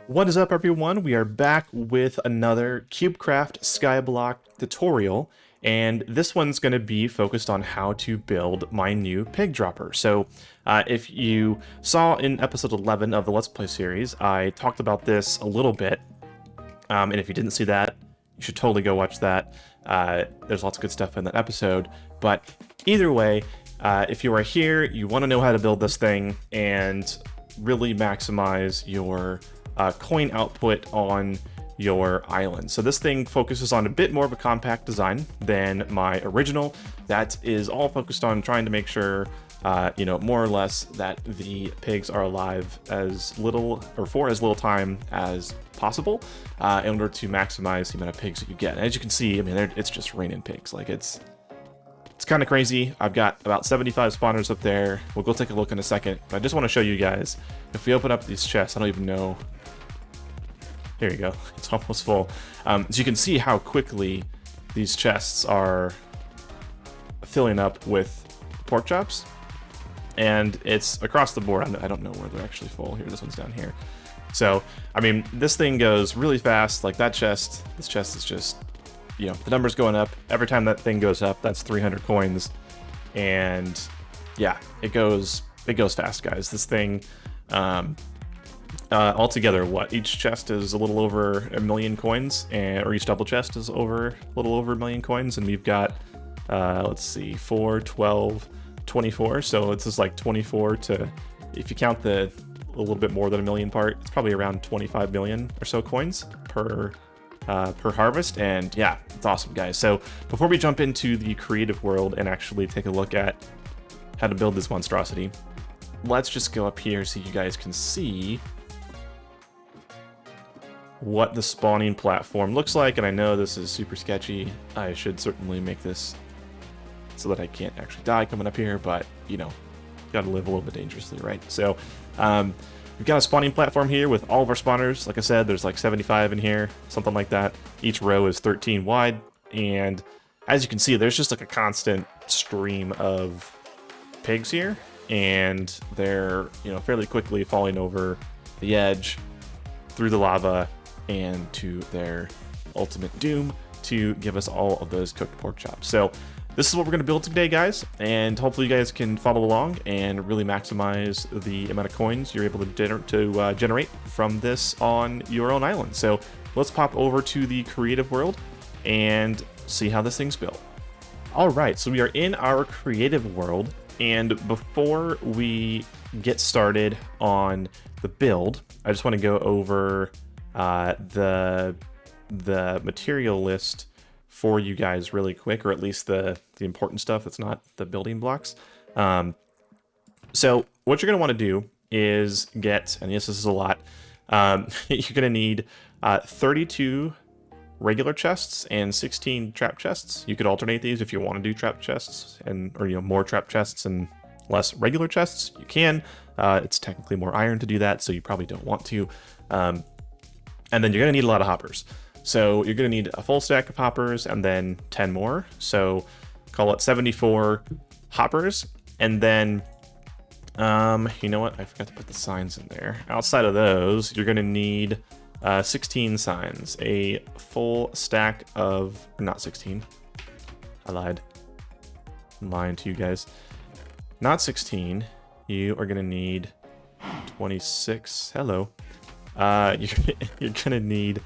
What is up, everyone? We are back with another CubeCraft Skyblock tutorial, and this one's going to be focused on how to build my new pig dropper. So if you saw in episode 11 of the Let's Play series, I talked about this a little bit, and if you didn't see that, you should totally go watch that. There's lots of good stuff in that episode, but either way, if you are here, you want to know how to build this thing and really maximize your coin output on your island. So this thing focuses on a bit more of a compact design than my original. That is all focused on trying to make sure, more or less that the pigs are alive as little or for as little time as possible in order to maximize the amount of pigs that you get. And as you can see, I mean, it's just raining pigs. Like it's kind of crazy. I've got about 75 spawners up there. We'll go take a look in a second, but I just want to show you guys, if we open up these chests, I don't even know. Here you go. It's almost full. So you can see how quickly these chests are filling up with pork chops, and it's across the board. I don't know where they're actually full. Here, this one's down here. So, I mean, this thing goes really fast. Like this chest is just, the number's going up. Every time that thing goes up, that's 300 coins. And yeah, it goes fast, guys. This thing, altogether, each chest is a little over 1 million coins, or each double chest is a little over 1 million coins, and we've got, let's see, 4, 12, 24, so it's just like 24 to, if you count a little bit more than 1 million part, it's probably around 25 million or so coins per harvest. And yeah, it's awesome, guys. So before we jump into the creative world and actually take a look at how to build this monstrosity, let's just go up here so you guys can see what the spawning platform looks like. And I know this is super sketchy. I should certainly make this so that I can't actually die coming up here, but gotta live a little bit dangerously, right? So we've got a spawning platform here with all of our spawners. Like I said, there's like 75 in here, something like that. Each row is 13 wide, and as you can see, there's just like a constant stream of pigs here, and they're fairly quickly falling over the edge, through the lava, and to their ultimate doom to give us all of those cooked pork chops. So this is what we're going to build today, guys, and hopefully you guys can follow along and really maximize the amount of coins you're able to generate from this on your own island. So let's pop over to the creative world and see how this thing's built. All right, so we are in our creative world, and before we get started on the build, I just want to go over the material list for you guys really quick, or at least the important stuff that's not the building blocks. So what you're going to want to do is get, and yes, this is a lot, you're going to need 32 regular chests and 16 trap chests. You could alternate these if you want to do trap chests or more trap chests and less regular chests. You can. It's technically more iron to do that, so you probably don't want to. And then you're going to need a lot of hoppers. So you're going to need a full stack of hoppers and then 10 more. So call it 74 hoppers. And then, you know what? I forgot to put the signs in there. Outside of those, you're going to need 16 signs. A full stack of, or not 16. I lied. I'm lying to you guys. Not 16. You are going to need 26. Hello. You're going to need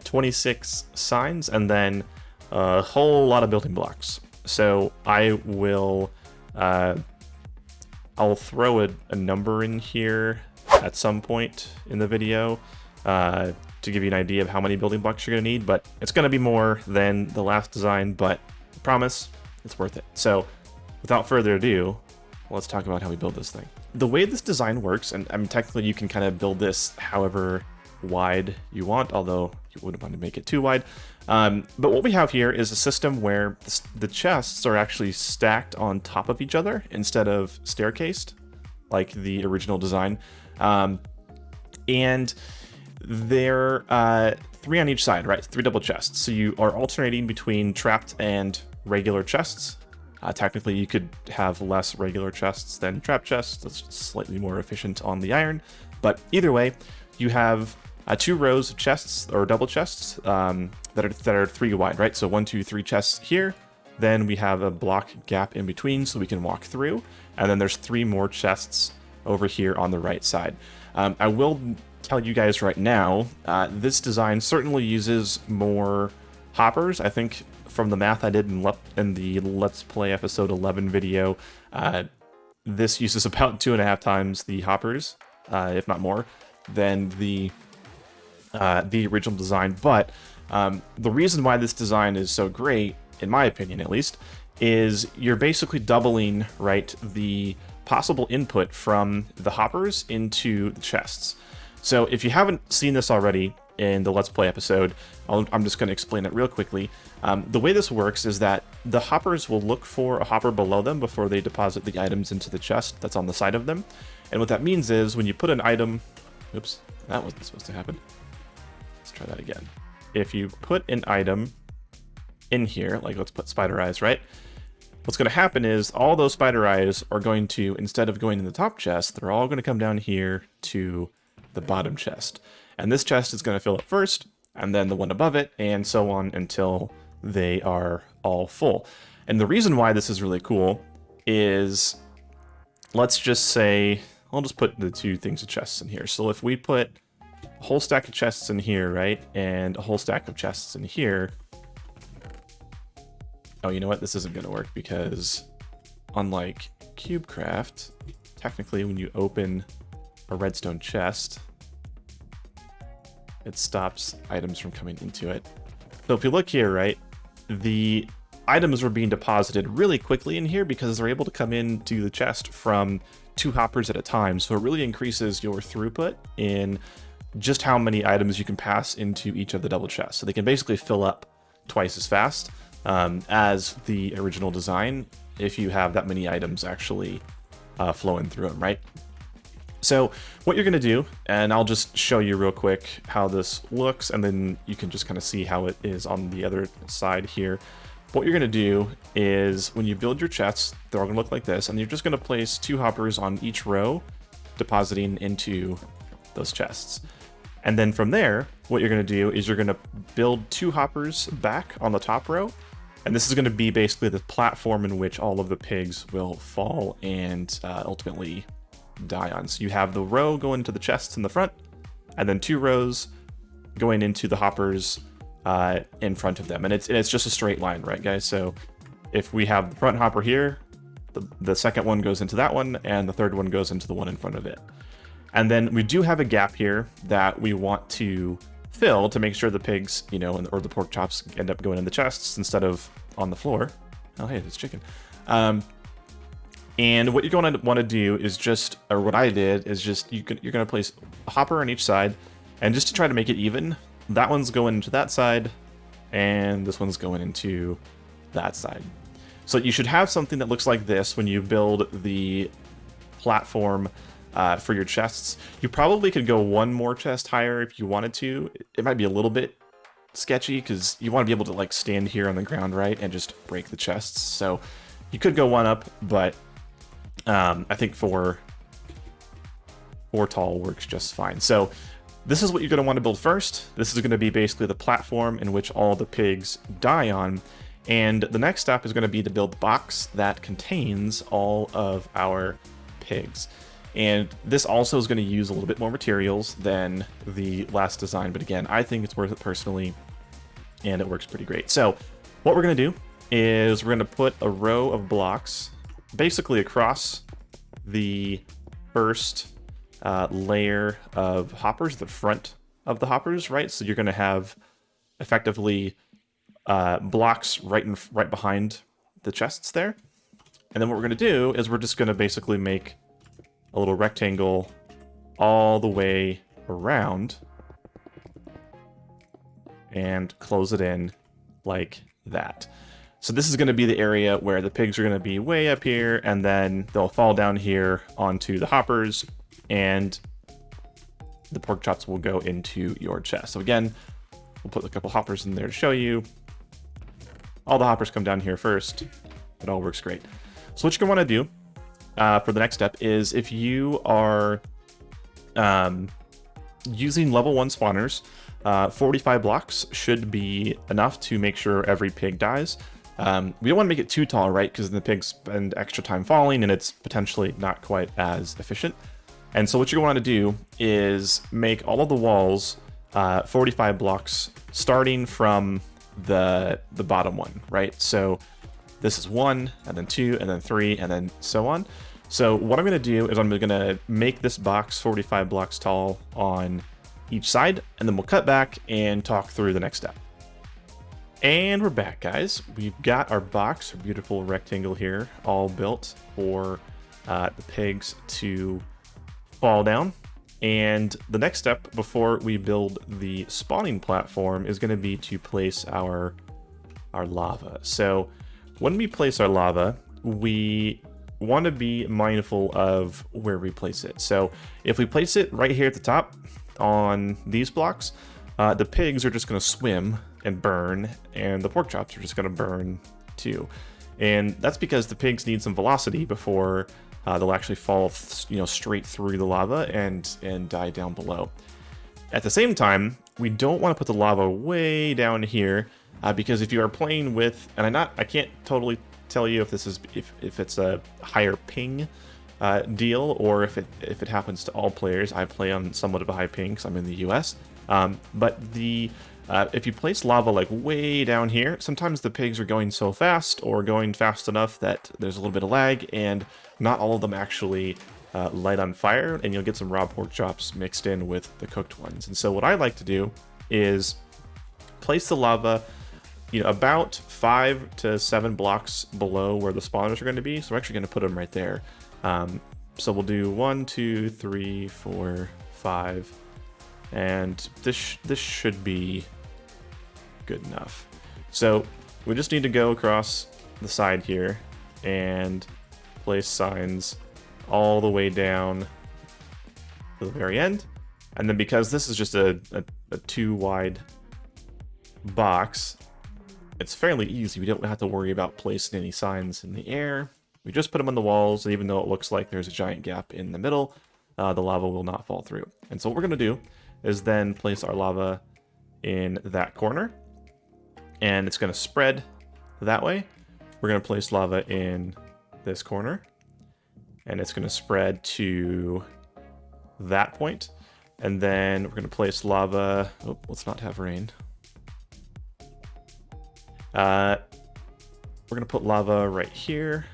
26 signs, and then a whole lot of building blocks. So I will, I'll throw a number in here at some point in the video to give you an idea of how many building blocks you're going to need, but it's going to be more than the last design, but I promise it's worth it. So without further ado, let's talk about how we build this thing. The way this design works, and I mean, technically you can kind of build this however wide you want, although you wouldn't want to make it too wide. But what we have here is a system where the chests are actually stacked on top of each other instead of staircased, like the original design. And they're 3 on each side, right? 3 double chests. So you are alternating between trapped and regular chests. Technically, you could have less regular chests than trap chests. That's slightly more efficient on the iron. But either way, you have 2 rows of chests or double chests that are 3 wide, right? So 1, 2, 3 chests here. Then we have a block gap in between so we can walk through. And then there's 3 more chests over here on the right side. I will tell you guys right now, this design certainly uses more hoppers. I think from the math I did in the Let's Play episode 11 video, this uses about 2.5 times the hoppers, if not more, than the original design. But the reason why this design is so great, in my opinion at least, is you're basically doubling, right, the possible input from the hoppers into the chests. So if you haven't seen this already in the Let's Play episode, I'm just going to explain it real quickly. The way this works is that the hoppers will look for a hopper below them before they deposit the items into the chest that's on the side of them. And what that means is when you put an item... Oops, that wasn't supposed to happen. Let's try that again. If you put an item in here, like let's put spider eyes, right? What's going to happen is all those spider eyes are going to, instead of going in the top chest, they're all going to come down here to the bottom chest. And this chest is going to fill up first, and then the one above it, and so on until they are all full. And the reason why this is really cool is, let's just say, I'll just put the 2 things of chests in here. So if we put a whole stack of chests in here, right, and a whole stack of chests in here. Oh, you know what? This isn't going to work because unlike CubeCraft, technically when you open a redstone chest, it stops items from coming into it. So if you look here, right, the items were being deposited really quickly in here because they're able to come into the chest from 2 hoppers at a time. So it really increases your throughput in just how many items you can pass into each of the double chests. So they can basically fill up twice as fast as the original design if you have that many items actually flowing through them, right? So what you're going to do, and I'll just show you real quick how this looks, and then you can just kind of see how it is on the other side here. What you're going to do is when you build your chests, they're all going to look like this, and you're just going to place 2 hoppers on each row, depositing into those chests. And then from there, what you're going to do is you're going to build 2 hoppers back on the top row, and this is going to be basically the platform in which all of the pigs will fall and ultimately die on. So you have the row going to the chests in the front, and then 2 rows going into the hoppers in front of them. And it's just a straight line, right, guys? So if we have the front hopper here, the second one goes into that one, and the third one goes into the one in front of it. And then we do have a gap here that we want to fill to make sure the pigs, you know, or the pork chops end up going in the chests instead of on the floor. Oh, hey, it's chicken. And what you're going to want to do is just, or what I did is just, you're going to place a hopper on each side, and just to try to make it even, that one's going into that side, and this one's going into that side. So you should have something that looks like this when you build the platform for your chests. You probably could go 1 more chest higher if you wanted to. It might be a little bit sketchy because you want to be able to like stand here on the ground, right, and just break the chests. So you could go 1 up, but I think 4 tall works just fine. So this is what you're going to want to build first. This is going to be basically the platform in which all the pigs die on. And the next step is going to be to build the box that contains all of our pigs. And this also is going to use a little bit more materials than the last design, but again, I think it's worth it personally, and it works pretty great. So what we're going to do is we're going to put a row of blocks basically across the first layer of hoppers, the front of the hoppers, right? So you're going to have effectively blocks right behind the chests there. And then what we're going to do is we're just going to basically make a little rectangle all the way around and close it in like that. So this is going to be the area where the pigs are going to be way up here, and then they'll fall down here onto the hoppers, and the pork chops will go into your chest. So again, we'll put a couple hoppers in there to show you. All the hoppers come down here first. It all works great. So what you're going to want to do for the next step is if you are using level 1 spawners, 45 blocks should be enough to make sure every pig dies. We don't want to make it too tall, right? Because the pigs spend extra time falling and it's potentially not quite as efficient. And so what you want to do is make all of the walls 45 blocks starting from the bottom one, right? So this is 1, and then 2, and then 3, and then so on. So what I'm going to do is I'm going to make this box 45 blocks tall on each side, and then we'll cut back and talk through the next step. And we're back, guys. We've got our box, a beautiful rectangle here, all built for the pigs to fall down. And the next step before we build the spawning platform is going to be to place our lava. So when we place our lava, we want to be mindful of where we place it. So if we place it right here at the top on these blocks, the pigs are just going to swim and burn, and the pork chops are just going to burn too. And that's because the pigs need some velocity before they'll actually fall, straight through the lava and die down below. At the same time, we don't want to put the lava way down here because if you are playing with, and I can't totally tell you if this is if it's a higher ping deal or if it happens to all players. I play on somewhat of a high ping because I'm in the US. But if you place lava like way down here, sometimes the pigs are going so fast or going fast enough that there's a little bit of lag, and not all of them actually light on fire, and you'll get some raw pork chops mixed in with the cooked ones. And so what I like to do is place the lava about 5 to 7 blocks below where the spawners are going to be. So we're actually going to put them right there. So we'll do 1, 2, 3, 4, 5, and this should be good enough. So we just need to go across the side here and place signs all the way down to the very end. And then because this is just a 2 wide box, it's fairly easy. We don't have to worry about placing any signs in the air. We just put them on the walls, and even though it looks like there's a giant gap in the middle, the lava will not fall through. And so what we're going to do is then place our lava in that corner, and it's going to spread that way. We're going to place lava in this corner, and it's going to spread to that point. And then we're going to place lava. Oh, let's not have rain. We're going to put lava right here.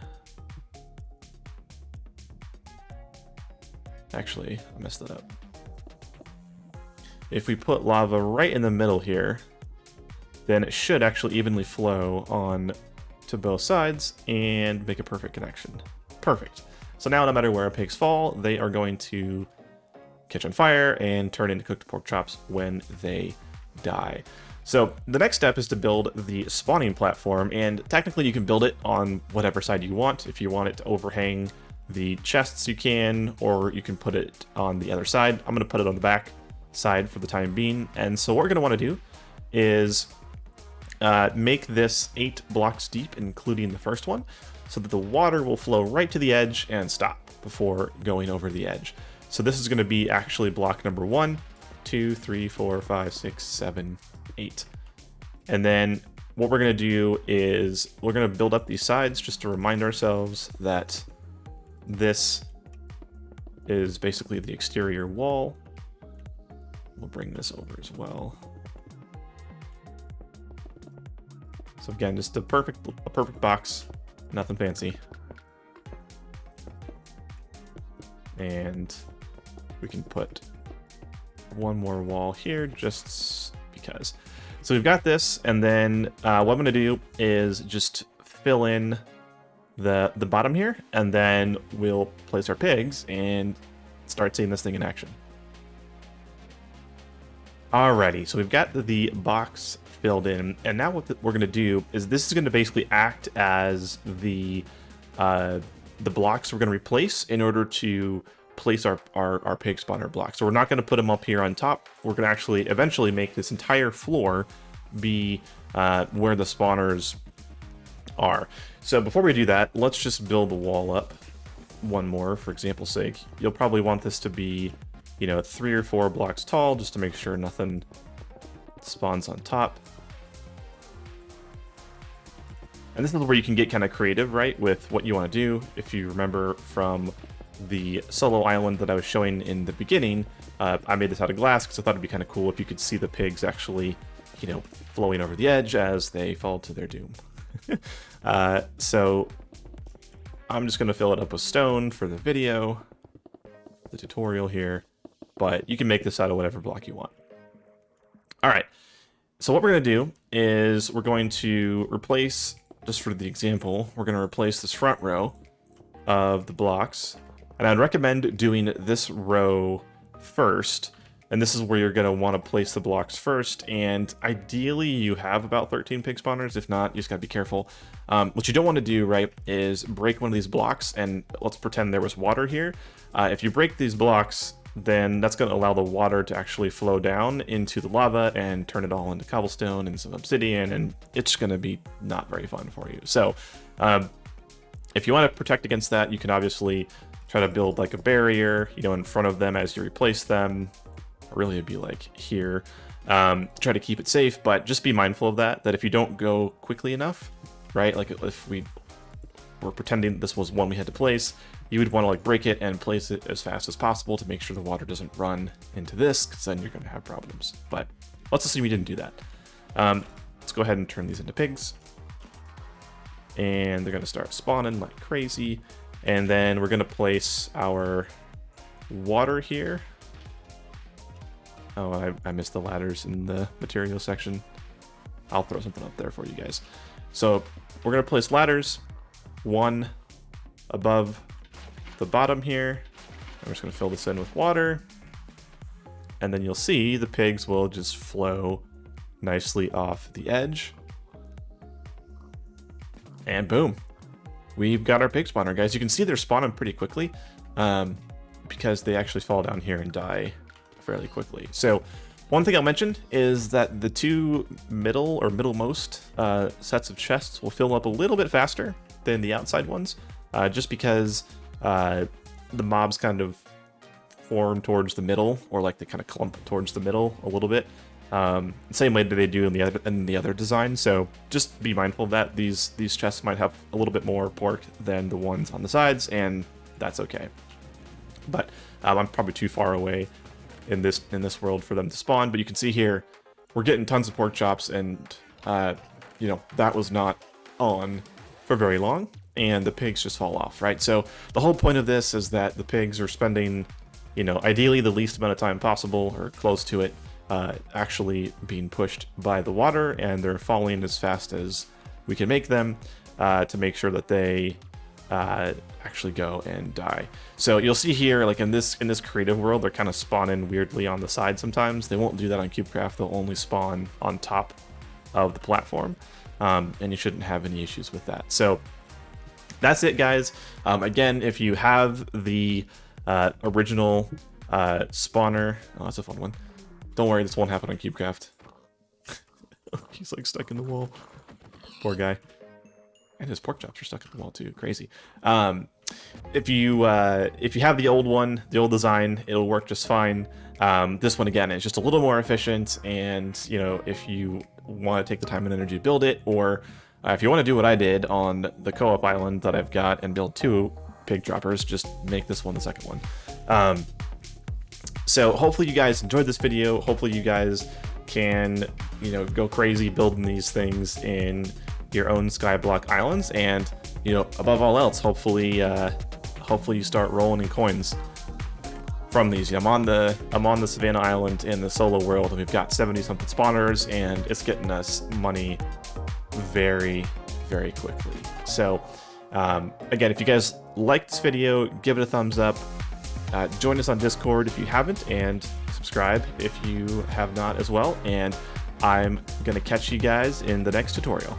Actually, I messed that up. If we put lava right in the middle here, then it should actually evenly flow on to both sides and make a perfect connection. Perfect. So now no matter where our pigs fall, they are going to catch on fire and turn into cooked pork chops when they die. So the next step is to build the spawning platform, and technically you can build it on whatever side you want. If you want it to overhang the chests, you can, or you can put it on the other side. I'm going to put it on the back side for the time being. And so what we're going to want to do is make this 8 blocks deep, including the first one, so that the water will flow right to the edge and stop before going over the edge. So this is going to be actually block number 1, 2, 3, 4, 5, 6, 7, 8. And then what we're going to do is we're going to build up these sides just to remind ourselves that this is basically the exterior wall. We'll bring this over as well. So again, just a perfect box, nothing fancy. And we can put one more wall here just because. So we've got this, and then what I'm going to do is just fill in the bottom here, and then we'll place our pigs and start seeing this thing in action. Alrighty, so we've got the box filled in, and now what we're going to do is this is going to basically act as the blocks we're going to replace in order to place our pig spawner blocks. So we're not going to put them up here on top. We're going to actually eventually make this entire floor be where the spawners are. So before we do that, let's just build the wall up one more for example's sake. You'll probably want this to be you know, 3 or 4 blocks tall, just to make sure nothing spawns on top. And this is where you can get kind of creative, right, with what you want to do. If you remember from the solo island that I was showing in the beginning, I made this out of glass because I thought it'd be kind of cool if you could see the pigs actually, you know, flowing over the edge as they fall to their doom. So I'm just going to fill it up with stone for the video, the tutorial here, but you can make this out of whatever block you want. All right, so what we're going to do is we're going to replace, just for the example, we're going to replace this front row of the blocks. And I'd recommend doing this row first. And this is where you're going to want to place the blocks first. And ideally, you have about 13 pig spawners. If not, you just got to be careful. What you don't want to do, right, is break one of these blocks. And let's pretend there was water here. If you break these blocks, then that's going to allow the water to actually flow down into the lava and turn it all into cobblestone and some obsidian. And it's going to be not very fun for you. So if you want to protect against that, you can obviously try to build like a barrier, you know, in front of them as you replace them. Really, it'd be like here. Try to keep it safe, but just be mindful of that if you don't go quickly enough, right? Like if we were pretending this was one we had to place, you would want to like break it and place it as fast as possible to make sure the water doesn't run into this, because then you're going to have problems. But let's assume you didn't do that. Let's go ahead and turn these into pigs. And they're going to start spawning like crazy. And then we're going to place our water here. Oh, I missed the ladders in the material section. I'll throw something up there for you guys. So we're going to place ladders, one above the bottom here. I'm just going to fill this in with water. And then you'll see the pigs will just flow nicely off the edge. And boom. We've got our pig spawner, guys. You can see they're spawning pretty quickly because they actually fall down here and die fairly quickly. So one thing I'll mention is that the two middlemost sets of chests will fill up a little bit faster than the outside ones, just because the mobs kind of form towards the middle, or like they kind of clump towards the middle a little bit. Same way that they do in the other design. So just be mindful of that. These chests might have a little bit more pork than the ones on the sides, and that's okay. But I'm probably too far away in this world for them to spawn. But you can see here, we're getting tons of pork chops, and you know, that was not on for very long, and the pigs just fall off, right? So the whole point of this is that the pigs are spending, you know, ideally the least amount of time possible, or close to it, actually being pushed by the water, and they're falling as fast as we can make them to make sure that they actually go and die. So you'll see here, like in this creative world, they're kind of spawning weirdly on the side sometimes. They won't do that on CubeCraft. They'll only spawn on top of the platform, and you shouldn't have any issues with that. So that's it, guys. Again, if you have the original spawner, oh, that's a fun one. Don't worry, this won't happen on CubeCraft. He's like stuck in the wall. Poor guy. And his pork chops are stuck in the wall too. Crazy. If you have the old one, the old design, it'll work just fine. This one, again, is just a little more efficient, and you know, if you want to take the time and energy to build it, or if you want to do what I did on the co-op island that I've got and build 2 pig droppers, just make this one the second one. So hopefully you guys enjoyed this video. Hopefully you guys can, you know, go crazy building these things in your own Skyblock islands, and you know, above all else, hopefully you start rolling in coins from these. I'm on the Savannah Island in the solo world, and we've got 70 something spawners, and it's getting us money very, very quickly. So again, if you guys liked this video, give it a thumbs up. Join us on Discord if you haven't, and subscribe if you have not as well. And I'm gonna catch you guys in the next tutorial.